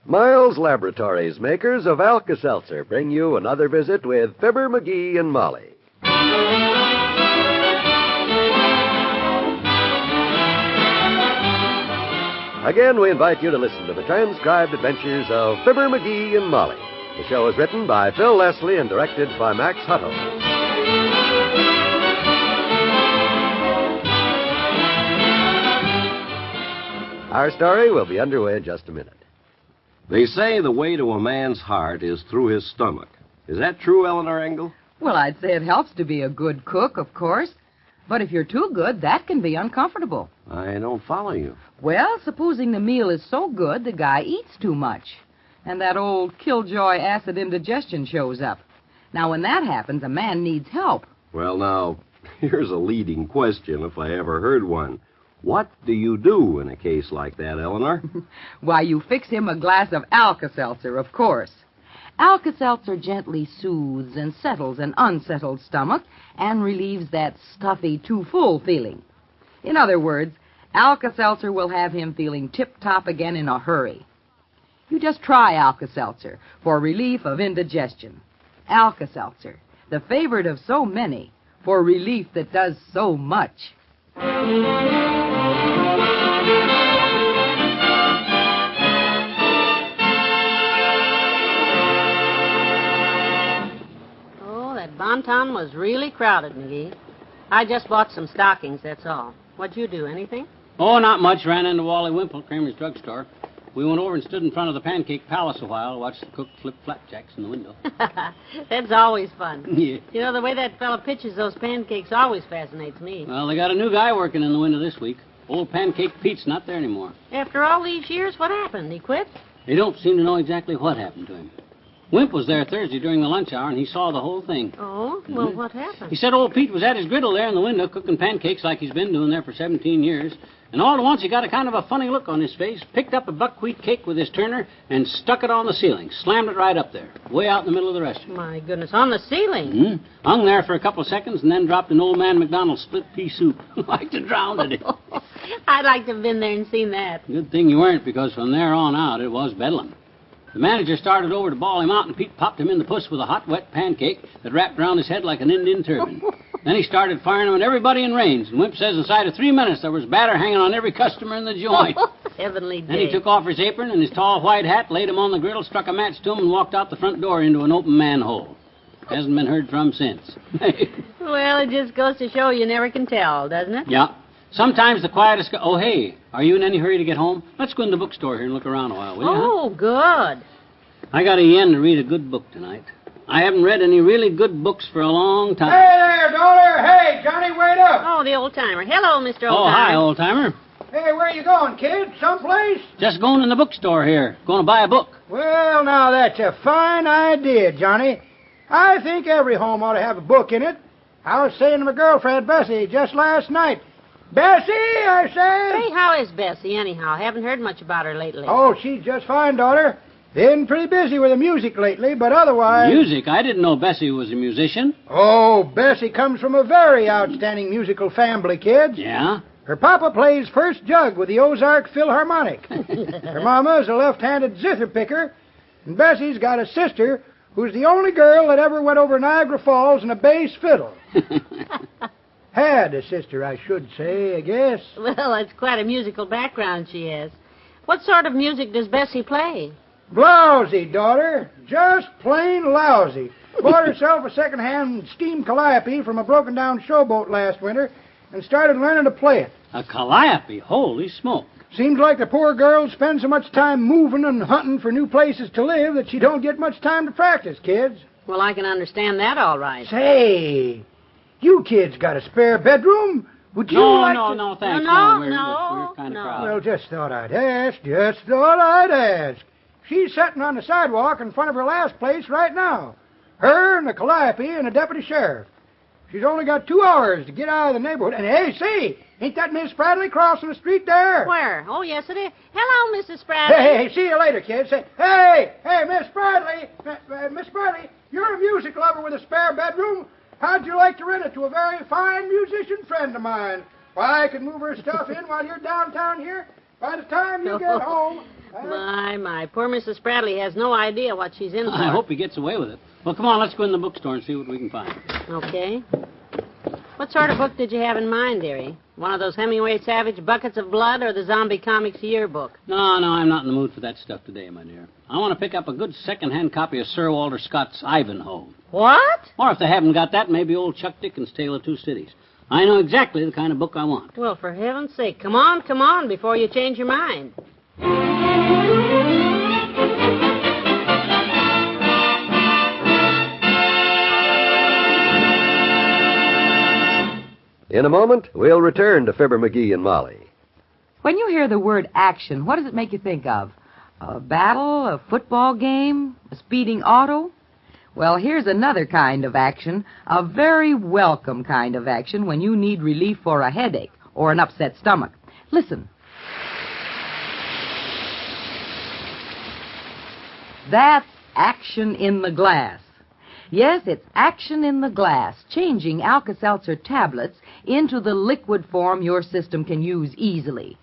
Miles Laboratories, makers of Alka-Seltzer, bring you another visit with Fibber, McGee, and Molly. Again, we invite you to listen to the transcribed adventures of Fibber, McGee, and Molly. The show is written by Phil Leslie and directed by Max Hutto. Our story will be underway in just a minute. They say the way to a man's heart is through his stomach. Is that true, Eleanor Engel? Well, I'd say it helps to be a good cook, of course. But if you're too good, that can be uncomfortable. I don't follow you. Well, supposing the meal is so good the guy eats too much. And that old killjoy acid indigestion shows up. Now, when that happens, a man needs help. Well, now, here's a leading question if I ever heard one. What do you do in a case like that, Eleanor? Why, you fix him a glass of Alka-Seltzer, of course. Alka-Seltzer gently soothes and settles an unsettled stomach and relieves that stuffy, too-full feeling. In other words, Alka-Seltzer will have him feeling tip-top again in a hurry. You just try Alka-Seltzer for relief of indigestion. Alka-Seltzer, the favorite of so many, for relief that does so much. Bonton was really crowded, McGee. I just bought some stockings, that's all. What'd you do, anything? Oh, not much. Ran into Wally Wimple, Kramer's drugstore. We went over and stood in front of the Pancake Palace a while, watched the cook flip flapjacks in the window. That's always fun. Yeah. You know, the way that fella pitches those pancakes always fascinates me. Well, they got a new guy working in the window this week. Old Pancake Pete's not there anymore. After all these years, what happened? He quit? They don't seem to know exactly what happened to him. Wimp was there Thursday during the lunch hour, and he saw the whole thing. Oh? Well, what happened? He said old Pete was at his griddle there in the window cooking pancakes like he's been doing there for 17 years. And all at once he got a kind of a funny look on his face, picked up a buckwheat cake with his turner, and stuck it on the ceiling, slammed it right up there, way out in the middle of the restaurant. My goodness, on the ceiling? Mm-hmm. Hung there for a couple of seconds and then dropped an Old Man McDonald's split pea soup. Like to drown it. I'd like to have been there and seen that. Good thing you weren't, because from there on out, it was bedlam. The manager started over to bawl him out, and Pete popped him in the puss with a hot, wet pancake that wrapped around his head like an Indian turban. Then he started firing them at everybody in range, and Wimp says inside of 3 minutes there was batter hanging on every customer in the joint. Heavenly day. Then he took off his apron and his tall white hat, laid him on the griddle, struck a match to him, and walked out the front door into an open manhole. Hasn't been heard from since. Well, it just goes to show you never can tell, doesn't it? Yeah. Sometimes the quietest... Oh, hey, are you in any hurry to get home? Let's go in the bookstore here and look around a while, will you? Oh, good. I got a yen to read a good book tonight. I haven't read any really good books for a long time. Hey there, daughter. Hey, Johnny, wait up. Oh, the old-timer. Hello, Mr. Old-timer. Oh, hi, old-timer. Hey, where you going, kid? Someplace? Just going in the bookstore here. Going to buy a book. Well, now, that's a fine idea, Johnny. I think every home ought to have a book in it. I was saying to my girlfriend, Bessie, just last night. Bessie, I say. Hey, how is Bessie, anyhow? Haven't heard much about her lately. Oh, she's just fine, daughter. Been pretty busy with the music lately, but otherwise... Music? I didn't know Bessie was a musician. Oh, Bessie comes from a very outstanding musical family, kids. Yeah? Her papa plays first jug with the Ozark Philharmonic. Her mama's a left-handed zither picker, and Bessie's got a sister who's the only girl that ever went over Niagara Falls in a bass fiddle. Had a sister, I should say, I guess. Well, that's quite a musical background she has. What sort of music does Bessie play? Lousy, daughter. Just plain lousy. Bought herself a second-hand steam calliope from a broken-down showboat last winter and started learning to play it. A calliope? Holy smoke. Seems like the poor girl spends so much time moving and hunting for new places to live that she don't get much time to practice, kids. Well, I can understand that all right. Say, you kids got a spare bedroom? Would you like to... No, thanks. No, we're kind of crowded. Well, just thought I'd ask. She's sitting on the sidewalk in front of her last place right now. Her and the calliope and a deputy sheriff. She's only got 2 hours to get out of the neighborhood. And, hey, see, ain't that Miss Bradley crossing the street there? Where? Oh, yes, it is. Hello, Mrs. Bradley. Hey, see you later, kids. Hey, Miss Bradley. Miss Bradley, you're a music lover with a spare bedroom. How'd you like to rent it to a very fine musician friend of mine? Why, I could move her stuff in while you're downtown here. By the time you get home, My. Poor Mrs. Spradley has no idea what she's in for. I hope he gets away with it. Well, come on, let's go in the bookstore and see what we can find. Okay. What sort of book did you have in mind, dearie? One of those Hemingway Savage Buckets of Blood or the Zombie Comics yearbook? No, I'm not in the mood for that stuff today, my dear. I want to pick up a good second-hand copy of Sir Walter Scott's Ivanhoe. What? Or if they haven't got that, maybe old Chuck Dickens' Tale of Two Cities. I know exactly the kind of book I want. Well, for heaven's sake, come on, before you change your mind. In a moment, we'll return to Fibber McGee and Molly. When you hear the word action, what does it make you think of? A battle, a football game, a speeding auto? Well, here's another kind of action, a very welcome kind of action when you need relief for a headache or an upset stomach. Listen. That's action in the glass. Yes, it's action in the glass, changing Alka-Seltzer tablets into the liquid form your system can use easily.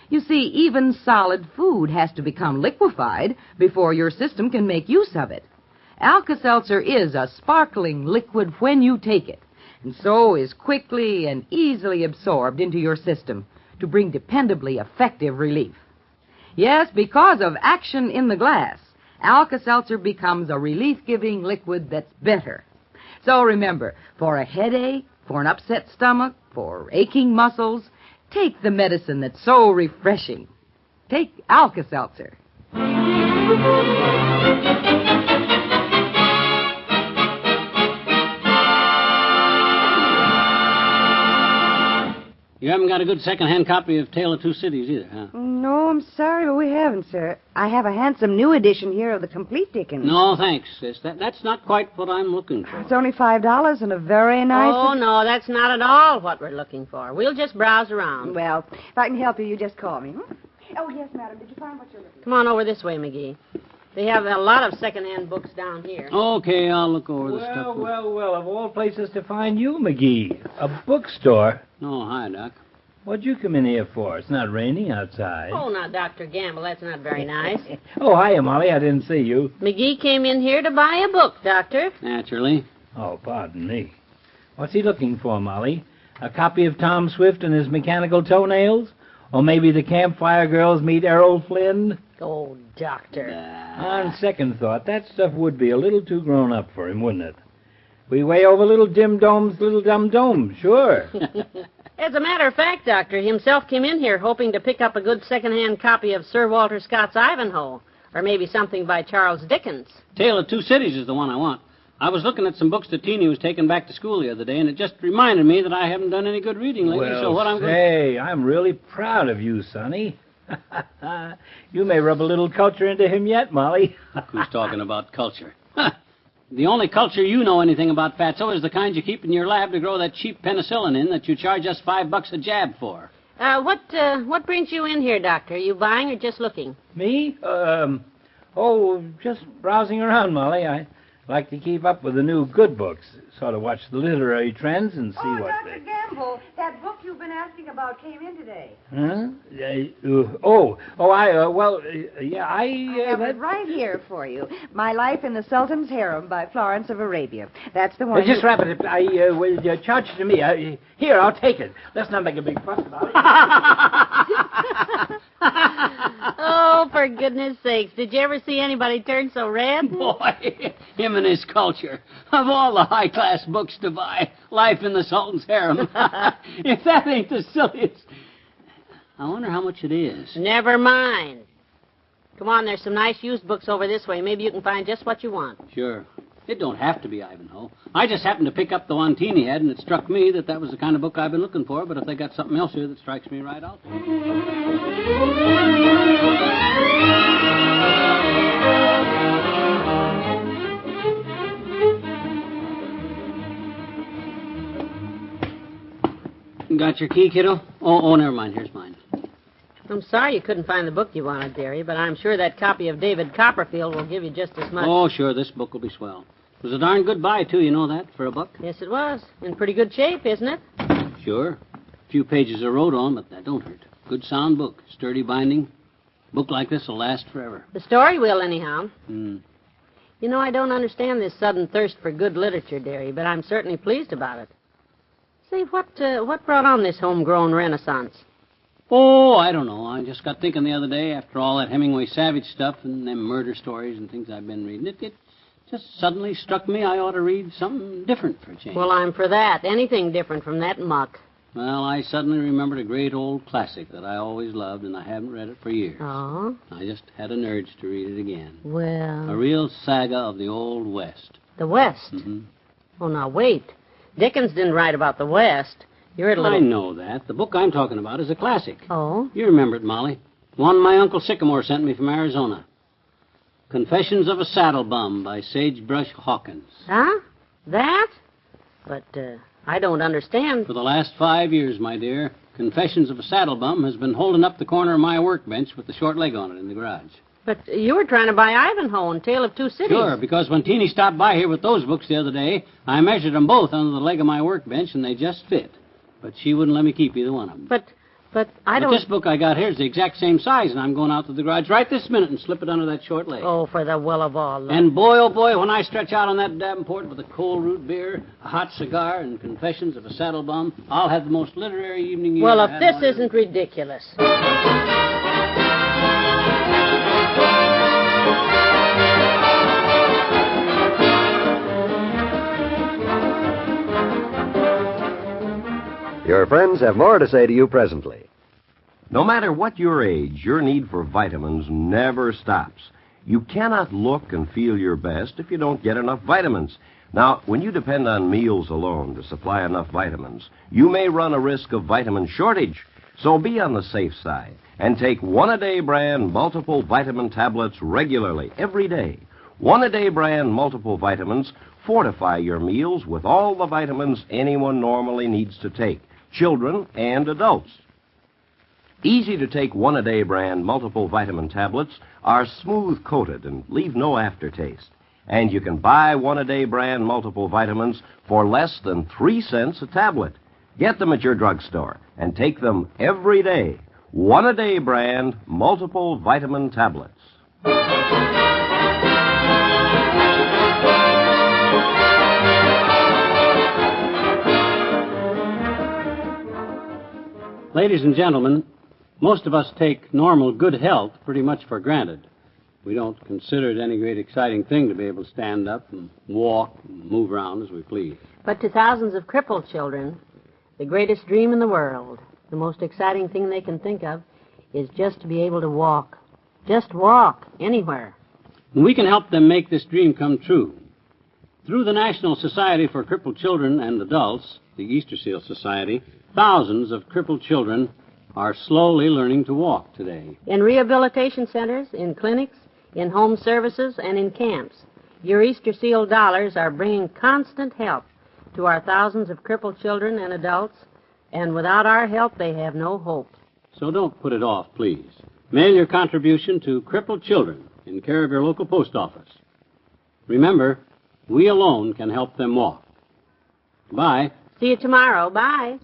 You see, even solid food has to become liquefied before your system can make use of it. Alka-Seltzer is a sparkling liquid when you take it, and so is quickly and easily absorbed into your system to bring dependably effective relief. Yes, because of action in the glass, Alka-Seltzer becomes a relief-giving liquid that's better. So remember, for a headache, for an upset stomach, for aching muscles, take the medicine that's so refreshing. Take Alka-Seltzer. You haven't got a good second-hand copy of Tale of Two Cities either, huh? No, I'm sorry, but we haven't, sir. I have a handsome new edition here of the complete Dickens. No, thanks, sis. That's not quite what I'm looking for. It's only $5 and a very nice... Oh, no, that's not at all what we're looking for. We'll just browse around. Well, if I can help you, you just call me. Oh, yes, madam. Did you find what you're looking for? Come on over this way, McGee. They have a lot of second-hand books down here. Okay, I'll look over the stuff. Well, of all places to find you, McGee. A bookstore. Oh, hi, Doc. What'd you come in here for? It's not raining outside. Oh, now, Dr. Gamble, that's not very nice. Oh, hiya, Molly. I didn't see you. McGee came in here to buy a book, Doctor. Naturally. Oh, pardon me. What's he looking for, Molly? A copy of Tom Swift and his Mechanical Toenails? Or maybe the Campfire Girls meet Errol Flynn? Oh, Doctor. On second thought, that stuff would be a little too grown up for him, wouldn't it? We way over little Dim Dome's little Dum Dome, sure. As a matter of fact, Doctor, himself came in here hoping to pick up a good second-hand copy of Sir Walter Scott's Ivanhoe, or maybe something by Charles Dickens. Tale of Two Cities is the one I want. I was looking at some books that Teeny was taking back to school the other day, and it just reminded me that I haven't done any good reading lately, so what I'm going to... Hey, I'm really proud of you, Sonny. You may rub a little culture into him yet, Molly. Who's talking about culture? The only culture you know anything about, Fatso, is the kind you keep in your lab to grow that cheap penicillin in that you charge us $5 a jab for. What brings you in here, Doctor? Are you buying or just looking? Me? Just browsing around, Molly. I like to keep up with the new good books. Sort of watch the literary trends and see what Dr. Gamble, that book you've been asking about came in today. Huh? I have it right here for you. My Life in the Sultan's Harem by Florence of Arabia. That's the one... Just wrap it up. Charge it to me. Here, I'll take it. Let's not make a big fuss about it. Oh, for goodness sakes. Did you ever see anybody turn so red? Boy, him and his culture. Of all the high-class books to buy, Life in the Sultan's Harem. If that ain't the silliest... I wonder how much it is. Never mind. Come on, there's some nice used books over this way. Maybe you can find just what you want. Sure. It don't have to be Ivanhoe. I just happened to pick up the one Teeny had, and it struck me that was the kind of book I've been looking for, but if they got something else here that strikes me right out. Got your key, kiddo? Oh, never mind. Here's mine. I'm sorry you couldn't find the book you wanted, dearie, but I'm sure that copy of David Copperfield will give you just as much. Oh, sure. This book will be swell. It was a darn good buy, too. You know that, for a buck? Yes, it was. In pretty good shape, isn't it? Sure. A few pages are wrote on, but that don't hurt. Good sound book. Sturdy binding. A book like this will last forever. The story will, anyhow. Hmm. You know, I don't understand this sudden thirst for good literature, dearie, but I'm certainly pleased about it. Say, what brought on this homegrown renaissance? Oh, I don't know. I just got thinking the other day, after all that Hemingway Savage stuff and them murder stories and things I've been reading, it just suddenly struck me I ought to read something different for a change. Well, I'm for that. Anything different from that muck. Well, I suddenly remembered a great old classic that I always loved, and I haven't read it for years. Oh? I just had an urge to read it again. Well... A real saga of the Old West. The West? Mm-hmm. Oh, now, wait. Dickens didn't write about the West. You're a little... I know that. The book I'm talking about is a classic. Oh? You remember it, Molly. One my Uncle Sycamore sent me from Arizona. Confessions of a Saddle Bum by Sagebrush Hawkins. Huh? That? But, I don't understand. For the last 5 years, my dear, Confessions of a Saddle Bum has been holding up the corner of my workbench with the short leg on it in the garage. But you were trying to buy Ivanhoe and Tale of Two Cities. Sure, because when Teeny stopped by here with those books the other day, I measured them both under the leg of my workbench, and they just fit. But she wouldn't let me keep either one of them. But I don't... But this book I got here is the exact same size, and I'm going out to the garage right this minute and slip it under that short leg. Oh, for the will of all. And boy, oh boy, when I stretch out on that Davenport with a cold root beer, a hot cigar, and Confessions of a Saddle Bum, I'll have the most literary evening you Well, ever if had. this isn't ridiculous. Your friends have more to say to you presently. No matter what your age, your need for vitamins never stops. You cannot look and feel your best if you don't get enough vitamins. Now, when you depend on meals alone to supply enough vitamins, you may run a risk of vitamin shortage. So be on the safe side and take One-A-Day brand multiple vitamin tablets regularly, every day. One-A-Day brand multiple vitamins fortify your meals with all the vitamins anyone normally needs to take, children and adults. Easy-to-take One-A-Day brand multiple vitamin tablets are smooth-coated and leave no aftertaste. And you can buy One-A-Day brand multiple vitamins for less than 3 cents a tablet. Get them at your drugstore and take them every day. One-A-Day brand multiple vitamin tablets. Ladies and gentlemen, most of us take normal good health pretty much for granted. We don't consider it any great exciting thing to be able to stand up and walk and move around as we please. But to thousands of crippled children, the greatest dream in the world, the most exciting thing they can think of, is just to be able to walk. Just walk, anywhere. And we can help them make this dream come true. Through the National Society for Crippled Children and Adults, the Easter Seal Society, thousands of crippled children are slowly learning to walk today. In rehabilitation centers, in clinics, in home services, and in camps, your Easter Seal dollars are bringing constant help to our thousands of crippled children and adults, and without our help, they have no hope. So don't put it off, please. Mail your contribution to Crippled Children in care of your local post office. Remember, we alone can help them walk. Bye. See you tomorrow. Bye.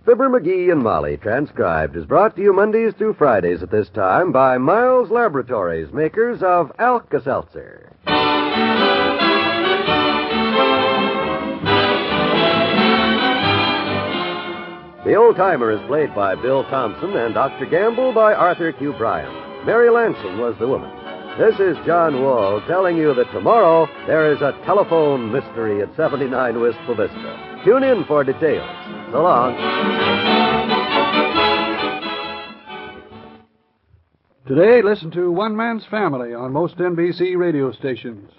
Fibber, McGee, and Molly, transcribed, is brought to you Mondays through Fridays at this time by Miles Laboratories, makers of Alka-Seltzer. The Old-Timer is played by Bill Thompson and Dr. Gamble by Arthur Q. Bryan. Mary Lansing was the woman. This is John Wall telling you that tomorrow there is a telephone mystery at 79 Wistful Vista. Tune in for details. So long. Today, listen to One Man's Family on most NBC radio stations.